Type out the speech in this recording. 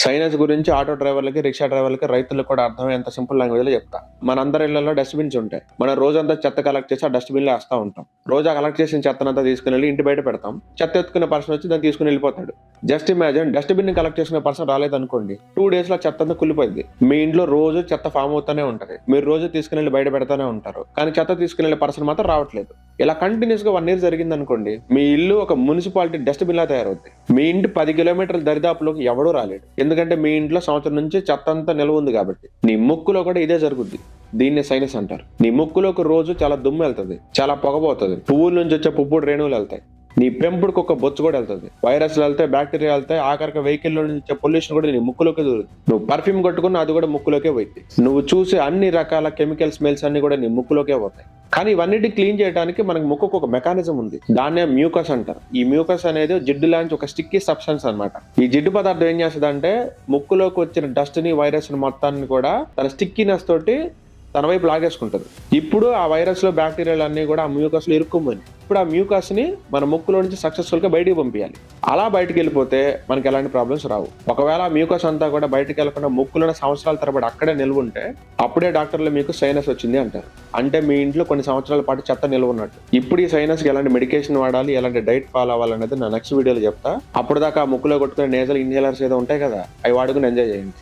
Sinus గురించి auto డ్రైవర్లకి, rickshaw డ్రైవర్లకి, రైతులకు కూడా అర్థమయ్యేంత సింపుల్ లాంగ్వేజ్ లో చెప్తా. మనందరి ఇళ్లలో డస్ట్బిన్స్ ఉంటాయి. మనం రోజంతా చెత్త కలెక్ట్ చేసి ఆ డస్ట్బిన్ లో వేస్తా ఉంటాం. రోజు ఆ కలెక్ట్ చేసిన చెత్తనంతా తీసుకుని వెళ్ళి ఇంటి బయట పెడతాం. చెత్త ఎత్తుకునే పర్సన్ వచ్చి దాన్ని తీసుకుని వెళ్ళిపోతాడు. జస్ట్ ఇమాజిన్, డస్ట్బిన్ ని కలెక్ట్ చేసుకునే పర్సన్ రాలేదనుకోండి, 2 days లో చెత్త అంతా కుళ్ళిపోయింది. మీ ఇంట్లో రోజు చెత్త ఫామ్ అవుతానే ఉంటది. మీరు రోజు తీసుకుని వెళ్ళి బయట పెడతానే ఉంటారు. కానీ చెత్త తీసుకుని వెళ్ళే పర్సన్ మాత్రం రావట్లేదు. ఇలా కంటిన్యూస్ గా 1 year జరిగింది అనుకోండి, మీ ఇల్లు ఒక మున్సిపాలిటీ డస్ట్బిన్ లా తయారవుతుంది. మీ ఇంటి 10 kilometers దరిదాపులోకి ఎవడూ రాలేడు. ఎందుకంటే మీ ఇంట్లో సంవత్సరం నుంచి చెత్త అంతా నిల్వ ఉంది కాబట్టి. నీ ముక్కులో కూడా ఇదే జరుగుద్ది. దీన్ని సైనస్ అంటారు. నీ ముక్కులోకి రోజు చాలా దుమ్ము వెళ్తుంది, చాలా పొగబోతుంది, పువ్వుల నుంచి వచ్చే పుప్పుడు రేణువులు వెళ్తాయి, నీ పెంపుడుకు ఒక బొచ్చు కూడా వెళ్తుంది, వైరస్లు వెళ్తాయి, బ్యాక్టీరియా వెళ్తాయి, ఆఖరికి వెహికల్ నుంచి వచ్చే పొల్యూషన్ కూడా నీ ముక్కులోకి దూరుతుంది. నువ్వు పర్ఫ్యూమ్ కొట్టుకున్నా అది కూడా ముక్కులోకే పోయింది. నువ్వు చూసే అన్ని రకాల కెమికల్ స్మెల్స్ అన్ని కూడా నీ ముక్కులోకే పోతాయి. కానీ ఇవన్నిటి క్లీన్ చేయడానికి మనకు ముక్కుకు ఒక మెకానిజం ఉంది. దాన్నే మ్యూకస్ అంటారు. ఈ మ్యూకస్ అనేది జిడ్డు లాంటి ఒక స్టిక్కీ సబ్స్టెన్స్ అన్నమాట. ఈ జిడ్డు పదార్థం ఏం చేస్తుంది అంటే, ముక్కులోకి వచ్చిన డస్ట్ ని, వైరస్ ని మొత్తాన్ని కూడా తన స్టిక్కీనెస్ తోటి తన వైపు లాగేసుకుంటుంది. ఇప్పుడు ఆ వైరస్ లో బ్యాక్టీరియాలు అన్ని కూడా ఆ మ్యూకస్ లో ఇరుక్కుమని, ఇప్పుడు ఆ మ్యూకస్ ని మన ముక్కులో నుంచి సక్సెస్ఫుల్ గా బయటికి పంపించాలి. అలా బయటికి వెళ్ళిపోతే మనకి ఎలాంటి ప్రాబ్లమ్స్ రావు. ఒకవేళ ఆ మ్యూకస్ అంతా కూడా బయటికి వెళ్ళకుండా ముక్కులోనే సంవత్సరాల తరబడి అక్కడే నిల్వ ఉంటే, అప్పుడే డాక్టర్లు మీకు సైనస్ వచ్చింది అంటారు. అంటే మీ ఇంట్లో కొన్ని సంవత్సరాల పాటు చెత్త నిల్వ ఉన్నట్టు. ఇప్పుడు ఈ సైనస్ కి ఎలాంటి మెడికేషన్ వాడాలి, ఎలాంటి డైట్ ఫాలో అవ్వాలనేది నా నెక్స్ట్ వీడియోలో చెప్తా. అప్పుడు దాకా ముక్కులో కొట్టుకునే నేజల్ ఇన్హేలర్స్ ఏదో ఉంటాయి కదా, అవి వాడుకుని ఎంజాయ్ చేయండి.